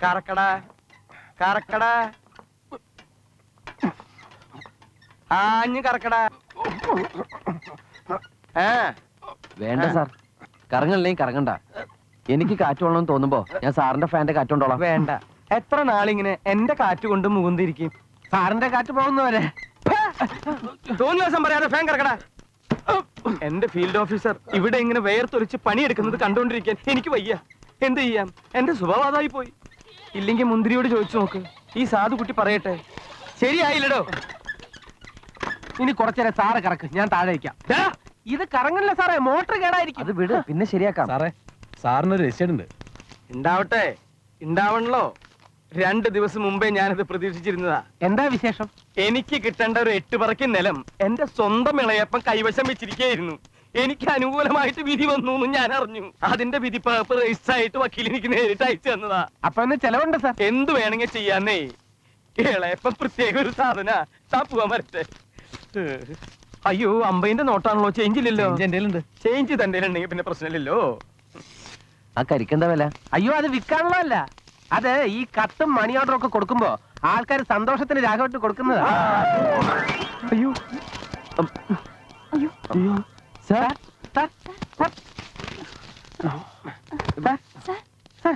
കറക്കടാ കറക്കടാ ആഞ്ഞ് കറക്കടാ. വേണ്ട സാർ, കറങ്ങണില്ലെങ്കിൽ കറങ്ങണ്ട. എനിക്ക് കാറ്റ് കൊള്ളണമെന്ന് തോന്നുമ്പോ ഞാൻ സാറിന്റെ ഫാന്റെ കാറ്റ് കൊണ്ടോളാം. വേണ്ട, എത്ര നാളിങ്ങനെ എന്റെ കാറ്റ് കൊണ്ട് മുകുന്തിരിക്കും? സാറിന്റെ കാറ്റ് പോകുന്നവരെ തോന്നിയ ദിവസം പറയാതെ ഫാൻ കറക്കടാ. എന്റെ ഫീൽഡ് ഓഫീസർ ഇവിടെ ഇങ്ങനെ വേർത്തൊലിച്ച് പണിയെടുക്കുന്നത് കണ്ടോണ്ടിരിക്കാൻ എനിക്ക് വയ്യ. എന്ത് ചെയ്യാം, എന്റെ സ്വഭാവതായി പോയി. ഇല്ലെങ്കിൽ മുന്തിരിയോട് ചോദിച്ചു നോക്ക്, ഈ സാധു കുട്ടി പറയട്ടെ. ശരിയായില്ലടോ. ഇനി കുറച്ചേരം സാറ് കറക്ക്, ഞാൻ താഴെ വയ്ക്കാം. ഇത് കറങ്ങല്ല സാറേ, മോട്ടർ കേടായിരിക്കും. അത് വിട്, പിന്നെ ശരിയാക്കാം. സാറേ, സാറിനൊരു രജിസ്റ്റേഡ് ഉണ്ട്. ഉണ്ടാവട്ടെ, ഉണ്ടാവണല്ലോ. 2 ദിവസം മുമ്പേ ഞാനത് പ്രതീക്ഷിച്ചിരുന്നതാ. എന്താ വിശേഷം? എനിക്ക് കിട്ടേണ്ട ഒരു 8 പറക്കി നിലം എന്റെ സ്വന്തം ഇളയപ്പം കൈവശം വെച്ചിരിക്കുകയായിരുന്നു. എനിക്ക് അനുകൂലമായിട്ട് വിധി വന്നു എന്ന് ഞാൻ അറിഞ്ഞു. അതിന്റെ വിധി പേപ്പർ രജിസ്റ്റർ ആയിട്ട് വക്കീൽ എനിക്ക് നേരിട്ട് അയച്ചു തന്നതാ. അപ്പൊ എന്ന് ചെലവുണ്ട് സാർ. എന്ത് വേണമെങ്കിൽ ചെയ്യാന്നേ. ഇളയപ്പം പ്രത്യേക ഒരു സാധന. പോവാൻ വരട്ടെ. അയ്യോ, 50ന്റെ നോട്ടാണല്ലോ, ചേഞ്ച് ഇല്ലല്ലോ. ചേഞ്ച് തന്റെ ഉണ്ടെങ്കിൽ പിന്നെ പ്രശ്നമില്ലല്ലോ. ആ കരിക്കെന്താ വില? അയ്യോ, അത് വിൽക്കാനുള്ളതല്ല. അത് ഈ കത്തും മണി ഓർഡറും ഒക്കെ കൊടുക്കുമ്പോ ആൾക്കാർ സന്തോഷത്തിന് രാഘവട്ട് കൊടുക്കുന്നതാ. അയ്യോ അയ്യോ sir, sir, sir,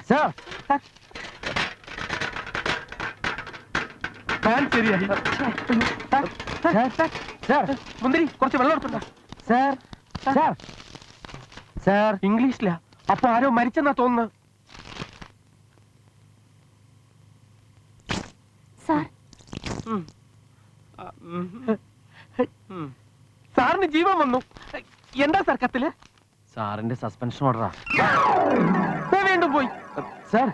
sir, sir, ഞാൻ ശരിയായി. മുന്തിരി കുറച്ച് വെള്ളം എടുത്തുണ്ടോ? Sir, sir, sir. ഇംഗ്ലീഷിലാ. അപ്പൊ ആരോ മരിച്ചെന്നാ തോന്നുന്നു. സാറിന് ജീവൻ വന്നു. എന്താ സാർ കത്തില്? സാറിന്റെ സസ്പെൻഷൻ ഓർഡറാ. വീണ്ടും പോയി. സാർ,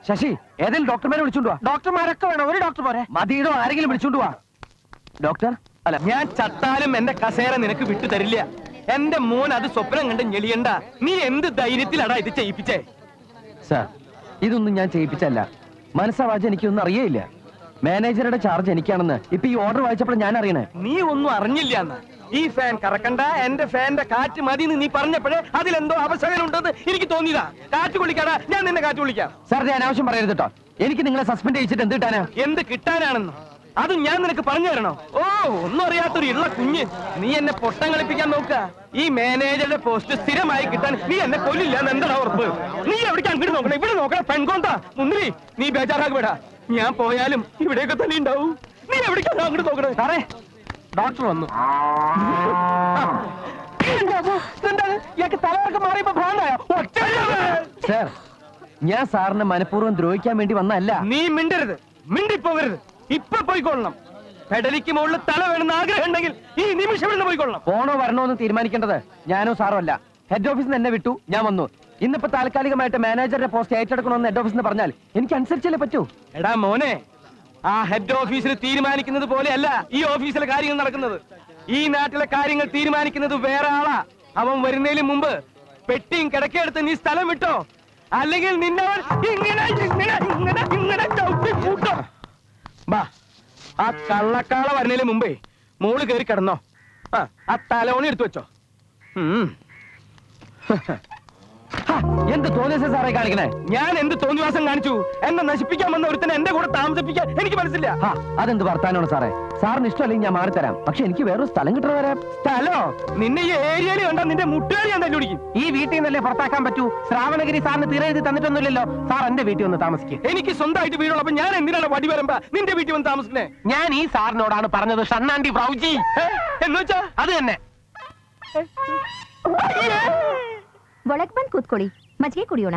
ശശി, ഏതെങ്കിലും ഡോക്ടർമാരെ വിളിച്ചോണ്ടുവാ. ഡോക്ടർമാരൊക്കെ വേണം, ഒരു ഡോക്ടർ പോരെ? മതിയിടോ, ആരെങ്കിലും വിളിച്ചോണ്ടുവാ. ഡോക്ടർ അല്ല, ഞാൻ ചത്താലും എന്റെ കസേര നിനക്ക് വിട്ടു തരില്ല. എന്റെ മോൻ അത് സ്വപ്നം കണ്ട് ഞെളിയണ്ട. നീ എന്ത് ധൈര്യത്തിലാടാ ഇത് ചെയ്യിപ്പിച്ചേ? സാർ, ഇതൊന്നും ഞാൻ ചെയ്യിപ്പിച്ചല്ല. മനസ്സാവാജ് എനിക്കൊന്നും അറിയേയില്ല. മാനേജറുടെ ചാർജ് എനിക്കാണെന്ന് ഇപ്പൊ ഈ ഓർഡർ വായിച്ചപ്പോൾ ഞാൻ അറിയണേ. നീ ഒന്നും അറിഞ്ഞില്ല എന്ന്. ഈ ഫാൻ കറക്കണ്ട, എന്റെ ഫാന്റെ കാറ്റ് മതി നീ പറഞ്ഞപ്പോഴേ അതിലെന്തോ അവസരം ഉണ്ടെന്ന് എനിക്ക് തോന്നിയതാ. കാറ്റ് വിളിക്കാടാ, ഞാൻ നിന്നെ കാറ്റ് വിളിക്കാം. സാർ, ഞാൻ അനാവശ്യം പറയരുത് കേട്ടോ. എനിക്ക് നിങ്ങളെ സസ്പെൻഡ് ചെയ്യിച്ചിട്ട് എന്ത് കിട്ടാനാ? എന്ത് കിട്ടാനാണെന്ന് അത് ഞാൻ നിനക്ക് പറഞ്ഞു തരണോ? ഓ, ഒന്നും അറിയാത്തൊരു ഇള്ള കുഞ്ഞ്. നീ എന്നെ പൊട്ടം കളിപ്പിക്കാൻ നോക്ക. ഈ മാനേജറുടെ പോസ്റ്റ് സ്ഥിരമായി കിട്ടാൻ നീ എന്നെ കൊല്ലില്ല എന്ന് എന്താണ് ഉറപ്പ്? നീ എവിടേക്ക് അങ്ങോട്ട് നോക്കണം, ഇവിടെ നോക്കണം. പെൺകോന്താ മുന്തിരി, നീ ബേജാറാകപ്പെടാ. ഞാൻ പോയാലും ഇവിടെയൊക്കെ തന്നെ ഉണ്ടാവും. നീ എവിടേക്കാണ് അങ്ങോട്ട് നോക്കണേ? സാറേ, ഡോക്ടർ വന്നു. ഇയാൾക്ക് തലവർക്ക് മാറിയപ്പോ ഭ്രാന്തായോ? സാർ, ഞാൻ സാറിനെ മനഃപൂർവ്വം ദ്രോഹിക്കാൻ വേണ്ടി വന്നല്ല. നീ മിണ്ടരുത്, മിണ്ടിപ്പോകരുത്. ഇപ്പൊ പോയിക്കൊള്ളണം. പെടലിക്ക് മുകളിൽ തല വേണമെന്ന് ആഗ്രഹം ഉണ്ടെങ്കിൽ ഈ നിമിഷം ഇവിടെ പോയിക്കൊള്ളണം. പോണോ വരണോ എന്ന് തീരുമാനിക്കേണ്ടത് ഞാനോ സാറോ അല്ല. ഹെഡ് ഓഫീസിൽ നിന്ന് എന്നെ വിട്ടു, ഞാൻ വന്നു. ഇന്നിപ്പോ താൽക്കാലികമായിട്ട് മാനേജറുടെ പോസ്റ്റ് ഏറ്റെടുക്കണമെന്ന് ഹെഡ് ഓഫീസിൽ പറഞ്ഞാൽ എനിക്ക് അനുസരിച്ചല്ലേ പറ്റൂ. എടാ മോനെ, ആ ഹെഡ് ഓഫീസിൽ തീരുമാനിക്കുന്നത് പോലെയല്ല ഈ ഓഫീസിലെ കാര്യങ്ങൾ നടക്കുന്നത്. ഈ നാട്ടിലെ കാര്യങ്ങൾ തീരുമാനിക്കുന്നത് വേറെ ആളാ. അവൻ വരുന്നതിന് മുമ്പ് പെട്ടിയും കിടക്കെടുത്ത് നീ സ്ഥലം വിട്ടോ, അല്ലെങ്കിൽ നിന്നവൻ ഇങ്ങനെ ഇങ്ങനെ ഇങ്ങനെ ഇങ്ങനെ ചവിട്ടി കൂട്ടോ. ബാ, ആ കള്ളക്കാള വരുന്നതിന് മുമ്പേ മോള് കയറി കിടന്നോ. ആ തലോണി എടുത്തു വെച്ചോ. എന്ത് തോന്നിയ സാറേ കാണിക്കണേ? ഞാൻ എന്ത് തോന്നിവാസം കാണിച്ചു? എന്നെ നശിപ്പിക്കാൻ വന്ന ഒരുത്തനെ എന്റെ കൂടെ താമസിപ്പിക്കാൻ എനിക്ക് മനസ്സില്ല. അതെന്ത് വർത്താനമാണ് സാറേ? സാറിന് ഇഷ്ടമല്ലെങ്കിൽ ഞാൻ മാറിത്തരാം. പക്ഷെ എനിക്ക് വേറൊരു സ്ഥലം കിട്ടണ വരാം. സ്ഥലോ? നിന്നെ ഈ ഏരിയയിൽ കണ്ടാ നിന്റെ മുട്ടുകാരി ഞാൻ തന്നെ പിടിക്കും. ഈ വീട്ടിൽ നിന്നല്ലേ പുറത്താക്കാൻ പറ്റൂ? ശ്രാവണഗിരി സാറിന് തീരെ എഴുതി തന്നിട്ടൊന്നുമില്ലല്ലോ. സാർ എന്റെ വീട്ടിൽ ഒന്ന് താമസിക്കും. എനിക്ക് സ്വന്തമായിട്ട് വീടുള്ളപ്പോ ഞാൻ എന്തിനാണ് വടി വരുമ്പോ നിന്റെ വീട്ടിൽ വന്ന് താമസിക്കണേ? ഞാൻ ഈ സാറിനോടാണ് പറഞ്ഞത്, ഷണ്ണാണ്ടി പ്രൗജി എന്ന് വെച്ചാ അത് തന്നെ. ಒಳಗ್ ಬಂದ್ ಕೂತ್ಕೊಳ್ಳಿ, ಮಜ್ಜಿಗೆ ಕುಡಿಯೋಣ.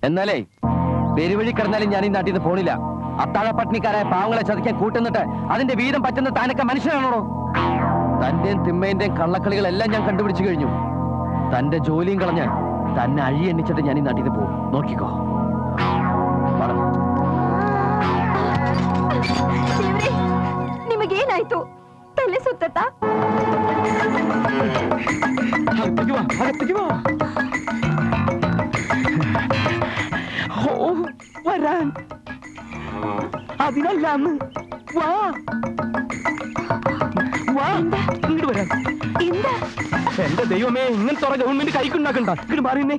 എന്നാലേ പെരുവഴി കിടന്നാലും ഞാൻ ഈ നാട്ടിൽ നിന്ന് പോണില്ല. അത്താഴപ്പട്ടിണിക്കാരായ പാവങ്ങളെ ചതിക്കാൻ കൂട്ടുന്നിട്ട് അതിന്റെ വീതം പറ്റുന്ന താനൊക്കെ മനുഷ്യനാണോ? തന്റെയും തിമ്മേന്റെയും കള്ളക്കളികളെല്ലാം ഞാൻ കണ്ടുപിടിച്ചു കഴിഞ്ഞു. തന്റെ ജോലിയും കളഞ്ഞ് തന്നെ അഴി എണ്ണിച്ചിട്ട് ഞാൻ ഈ നാട്ടിൽ നിന്ന് പോകും. നോക്കിക്കോ. ನಿಮಗೇನಾಯ್ತು? ತಲೆ ಸುತ್ತ മുത്തേട്ടാ. അകത്തേക്ക് വാ, അകത്തേക്ക് വാ. ഓ, വരാൻ അതിനല്ല അന്ന്. വാ വാ, ഇങ്ങോട്ട് വരാൻ. എന്താ എന്റെ ദൈവമേ, ഇങ്ങനത്തെ ഗവൺമെന്റ് കൈക്കുണ്ടാക്കണ്ട. ഇങ്ങോട്ട് മാറിയെന്നേ,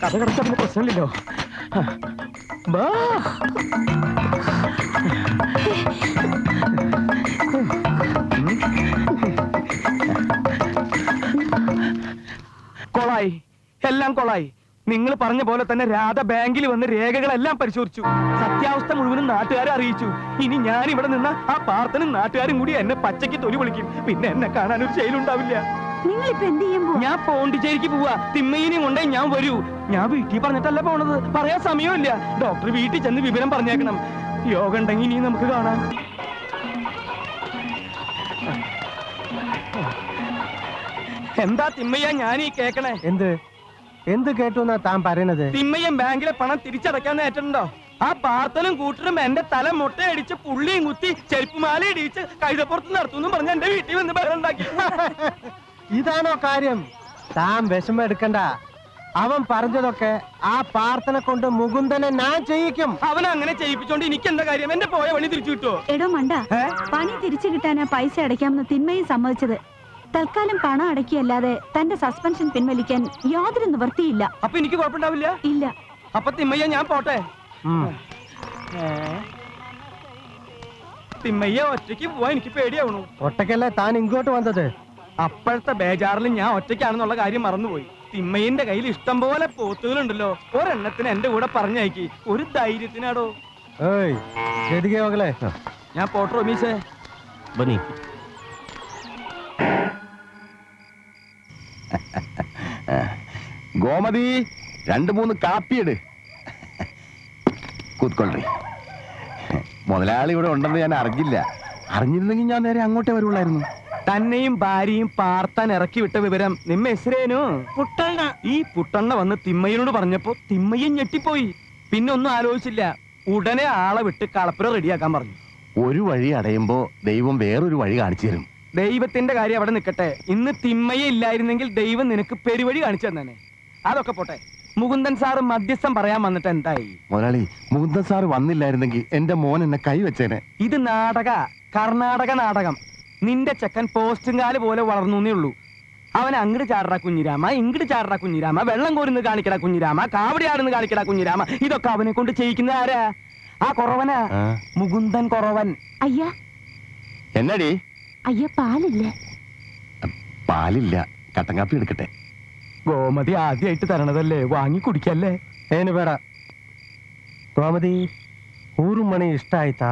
കഥ കിടച്ചാ പിന്നെ പ്രശ്നമില്ലല്ലോ. വാ. കൊളായി, എല്ലാം കൊളായി. നിങ്ങൾ പറഞ്ഞ പോലെ തന്നെ രാധ ബാങ്കിൽ വന്ന് രേഖകളെല്ലാം പരിശോധിച്ചു. സത്യാവസ്ഥ മുഴുവനും നാട്ടുകാരെ അറിയിച്ചു. ഇനി ഞാൻ ഇവിടെ നിന്ന ആ പാർത്തനും നാട്ടുകാരും കൂടി എന്നെ പച്ചയ്ക്ക് തൊലി വിളിക്കും. പിന്നെ എന്നെ കാണാൻ ഒരു ശൈലുണ്ടാവില്ല. നിങ്ങൾ ഇപ്പൊ എന്ത് ചെയ്യാൻ പോവാ? ഞാൻ പോണ്ടിച്ചേരിക്ക് പോവാ. തിമ്മയിനെ കൊണ്ടേ ഞാൻ വരൂ. ഞാൻ വീട്ടിൽ പറഞ്ഞിട്ടല്ല പോണത്. പറയാൻ സമയമില്ല. ഡോക്ടർ വീട്ടിൽ ചെന്ന് വിവരം പറഞ്ഞേക്കണം. യോഗ ഉണ്ടെങ്കിൽ ഇനി നമുക്ക് കാണാം. എന്താ തിമ്മയ്യ ഞാനീ കേക്കണേ? എന്ത് എന്ത് കേട്ടു എന്നാ താൻ പറയണത്? തിമ്മയ്യൻ ബാങ്കിലെ പണം തിരിച്ചടയ്ക്കാൻ നേറ്റുണ്ടോ? ആ പാർത്തനും കൂട്ടരും എന്റെ തല മുട്ടയടിച്ച് പുള്ളിയും കുത്തി ചെരുപ്പുമാല ഇടിച്ച് കൈതപ്പുറത്ത് നടത്തുന്നു പറഞ്ഞ എന്റെ വീട്ടിൽ വന്ന് ബഹളം ഉണ്ടാക്കി. ഇതാണോ കാര്യം? താൻ വിഷമം എടുക്കണ്ട. അവൻ പറഞ്ഞതൊക്കെ ആ പാർത്തനെ കൊണ്ട് മുകുന്ദനെ ഞാൻ ചെയ്യിക്കും. അവൻ അങ്ങനെ ചെയ്യിപ്പിച്ചോണ്ട് എനിക്ക് എന്താ കാര്യം? എന്റെ പോയ വഴി തിരിച്ചു കിട്ടുമോ? എടോ മണ്ട, പണി തിരിച്ചു കിട്ടാനാ പൈസ അടയ്ക്കാമെന്ന് തിന്മയും സമ്മതിച്ചത്. തൽക്കാലം പണം അടക്കിയല്ലാതെ തന്റെ സസ്പെൻഷൻ പിൻവലിക്കാൻ യാതൊരു നിവൃത്തിയില്ല. അപ്പൊ എനിക്ക് കുഴപ്പമുണ്ടാവില്ല? ഇല്ല. അപ്പൊ തിമ്മയ്യ ഞാൻ പോട്ടെ. തിമ്മയ്യ ഒറ്റയ്ക്ക് പോവാൻ എനിക്ക് പേടിയാവണു. ഒറ്റയ്ക്കല്ലേ താൻ ഇങ്ങോട്ട് വന്നത്? അപ്പോഴത്തെ ബേജാറിൽ ഞാൻ ഒറ്റയ്ക്കാണെന്നുള്ള കാര്യം മറന്നുപോയി. തിമ്മയിന്റെ കയ്യിൽ ഇഷ്ടം പോലെ പോത്തുകളുണ്ടല്ലോ. ഒരെണ്ണത്തിന് എന്റെ കൂടെ പറഞ്ഞയക്കി. ഒരു ധൈര്യത്തിനാടോ. ഏയ് ഗതികെ മകളെ, ഞാൻ പോട്ടോ റമീസേ. ബനി ഗോമതി, 2-3 കാപ്പിയിട്. കൂത്തൊള്ളി. മുതലാളി ഇവിടെ ഉണ്ടെന്ന് ഞാൻ അറിഞ്ഞില്ല. അറിഞ്ഞിരുന്നെങ്കിൽ ഞാൻ നേരെ അങ്ങോട്ടേ വരുള്ളായിരുന്നു. തന്നെയും ഭാര്യയും പാർത്താൻ ഇറക്കി വിട്ട വിവരം നിമ്മ എസ്രേനു പുട്ടണ്ണ. ഈ പുട്ടണ്ണ വന്ന് തിമ്മയ്യനോട് പറഞ്ഞപ്പോ തിമ്മയ്യൻ ഞെട്ടിപ്പോയി. പിന്നെ ഒന്നും ആലോചിച്ചില്ല. ഉടനെ ആളെ വിട്ട് കളപ്പുര റെഡിയാക്കാൻ പറഞ്ഞു. ഒരു വഴി അടയുമ്പോ ദൈവം വേറൊരു വഴി കാണിച്ചു തരും. ദൈവത്തിന്റെ കാര്യം അവിടെ നിൽക്കട്ടെ. ഇന്ന് തിമ്മയ്യ ഇല്ലായിരുന്നെങ്കിൽ ദൈവം നിനക്ക് പെരുവഴി കാണിച്ചു തന്നെ. അതൊക്കെ പോട്ടെ. മുകുന്ദൻ സാറ് മധ്യസ്ഥം പറയാൻ വന്നിട്ട് എന്തായി? മുതലാളി, മുകുന്ദൻ സാറ് വന്നില്ലായിരുന്നെങ്കിൽ എന്റെ മോൻ എന്നെ കൈവച്ചേനെ. ഇത് കർണാടക നാടകം. നിന്റെ ചെക്കൻ പോസ്റ്റുംകാല് പോലെ വളർന്നേ ഉള്ളൂ. അവൻ അങ്ങട് ചാടറ കുഞ്ഞിരാമ, ഇങ്ങട് ചാടറ കുഞ്ഞിരാമ, വെള്ളം കോരുന്ന് കാണിക്കട കുഞ്ഞിരാമ, കാവടിയാടുന്ന് കാണിക്കട കുഞ്ഞിരാമ. ഇതൊക്കെ അവനെ കൊണ്ട് ചെയ്യിക്കുന്ന ആരാ? ആ കുറവനാ, മുകുന്ദൻ കുറവൻ. അയ്യാ എന്നടി? അയ്യ, പാലില്ലേ? പാലില്ല, കട്ടൻ കാപ്പി എടുക്കട്ടെ. ഗോമതി ആദ്യമായിട്ട് തരണതല്ലേ, വാങ്ങി കുടിക്കല്ലേ. ഏന് പേട ഗോമതി, ഊരും മണി ഇഷ്ടായിത്താ?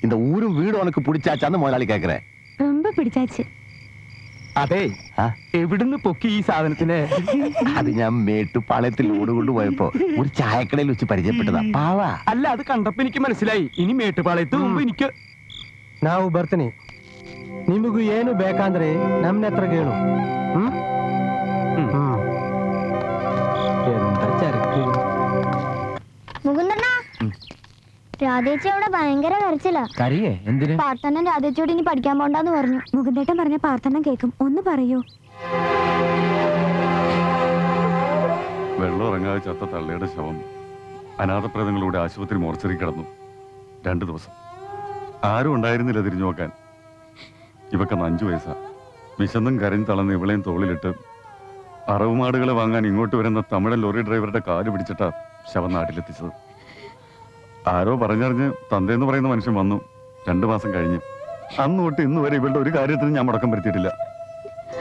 இந்த ஊரும் வீடு உனக்கு பிடிச்சாச்சான்னு முதலாளி கேக்குறேன். ரொம்ப പിടിച്ചാച്ച്. അതെ, എവിടുന്ന് പൊക്കി ഈ സാധനത്തിന്? അത് ഞാൻ മേട്ടുപാളയത്തിൽ ലോഡ് കൊണ്ടുപോയപ്പോ ഒരു ചായക്കടയിൽ വെച്ച് പരിചയപ്പെട്ടതാ. പാവാ. അല്ല, അത് കണ്ടപ്പോ എനിക്ക് മനസ്സിലായി. ഇനി മേട്ടുപാളയത്ത് മുമ്പ് എനിക്ക് ನಾವು ಬರ್ತೀನಿ. ನಿಮಗೂ ಏನು ಬೇಕಂದ್ರೆ ನಮ್ಮನೆ ಹತ್ರ ಕೇಳು. എന്താ ചരക്ക്? മുകുന്ദണ്ണ, രാധേച്ചി അവിടെ ഭയങ്കര കരച്ചില്ല. കരിയേ എന്തിന്? പാർത്തണ്ണൻ രാധേച്ചിയോട് ഇനി പഠിക്കാൻ പോണ്ടെന്ന് പറഞ്ഞു. മുകുന്ദേട്ടൻ പറഞ്ഞ പാർത്തണ്ണം കേൾക്കും. ഒന്ന് പറയൂ. വെള്ളം ഇറങ്ങാതെ ചത്ത തള്ളയുടെ ശവം അനാഥപ്രേതങ്ങളുടെ ആശുപത്രി മോർച്ചറി കിടന്നു 2 ദിവസം. ആരും ഉണ്ടായിരുന്നില്ല തിരിഞ്ഞു നോക്കാൻ. ഇവക്കന്ന് 5 വയസ്സാ. വിശന്നും കരഞ്ഞു തളർന്ന് ഇവളെയും തോളിലിട്ട് അറവുമാടുകളെ വാങ്ങാൻ ഇങ്ങോട്ട് വരുന്ന തമിഴൻ ലോറി ഡ്രൈവറുടെ കാല് പിടിച്ചിട്ടാ ശവം നാട്ടിലെത്തിച്ചത്. ആരോ പറഞ്ഞറിഞ്ഞ് തന്തേന്ന് പറയുന്ന മനുഷ്യൻ വന്നു. 2 മാസം കഴിഞ്ഞ്. അന്ന് തൊട്ട് ഇന്ന് വരെ ഇവളുടെ ഒരു കാര്യത്തിനും ഞാൻ മുടക്കം വരുത്തിയിട്ടില്ല.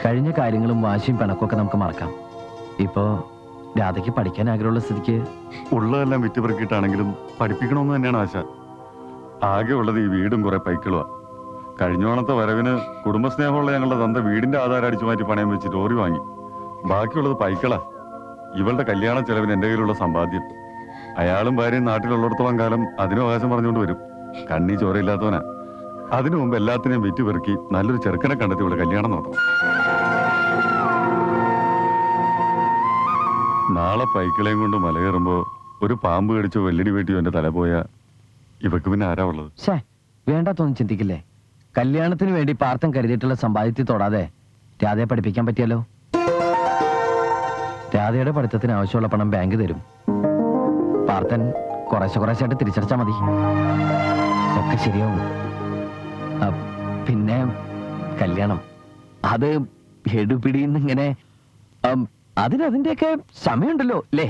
കഴിഞ്ഞ കാര്യങ്ങളും വാശിയും പിണക്കൊക്കെ നമുക്ക് മറക്കാം. ഇപ്പോ രാധയ്ക്ക് പഠിക്കാൻ ആഗ്രഹമുള്ള സ്ഥിതിക്ക് ഉള്ളതെല്ലാം വിറ്റുപെറുക്കിയിട്ടാണെങ്കിലും പഠിപ്പിക്കണമെന്ന് തന്നെയാണ് ആശ. ആകെ ഉള്ളത് ഈ വീടും കുറെ പൈക്കളുവാ. കഴിഞ്ഞോണത്തെ വരവിന് കുടുംബസ്നേഹമുള്ള ഞങ്ങളുടെ തന്ത വീടിന്റെ ആധാരം അടിച്ചു മാറ്റി പണയം വെച്ച് ലോറി വാങ്ങി. ബാക്കിയുള്ളത് പൈക്കളാ. ഇവളുടെ കല്യാണ ചെലവിന് എന്റെ കയ്യിലുള്ള സമ്പാദ്യം. അയാളും ഭാര്യയും നാട്ടിലുള്ളിടത്തോളം കാലം അതിന് അവകാശം പറഞ്ഞുകൊണ്ട് വരും. കണ്ണി ചോരയില്ലാത്തവനാ. അതിനു മുമ്പ് എല്ലാത്തിനെയും വിറ്റുപെറുക്കി നല്ലൊരു ചെറുക്കനെ കണ്ടെത്തി ഇവിടെ കല്യാണം നടത്തണം. നാളെ പൈക്കളെയും കൊണ്ട് മലകയറുമ്പോ ഒരു പാമ്പ് കടിച്ചോ വെള്ളിടി വെട്ടിയോ എന്റെ തല പോയാ ഇവക്ക് പിന്നെ ആരാ ഉള്ളത്? വേണ്ടാത്തൊന്നും ചിന്തിക്കില്ലേ. കല്യാണത്തിന് വേണ്ടി പാർത്ഥൻ കരുതിയിട്ടുള്ള സമ്പാദ്യത്തിൽ തൊടാതെ രാധയെ പഠിപ്പിക്കാൻ പറ്റിയല്ലോ. രാധയുടെ പഠിത്തത്തിന് ആവശ്യമുള്ള പണം ബാങ്ക് തരും. പാർത്ഥൻ കുറേശ്ശായിട്ട് തിരിച്ചടച്ചാ മതി. ഒക്കെ ശരിയാവും. പിന്നെ കല്യാണം അത് എടുപിടിന്ന് ഇങ്ങനെ അതിനതിന്റെയൊക്കെ സമയമുണ്ടല്ലോ അല്ലേ?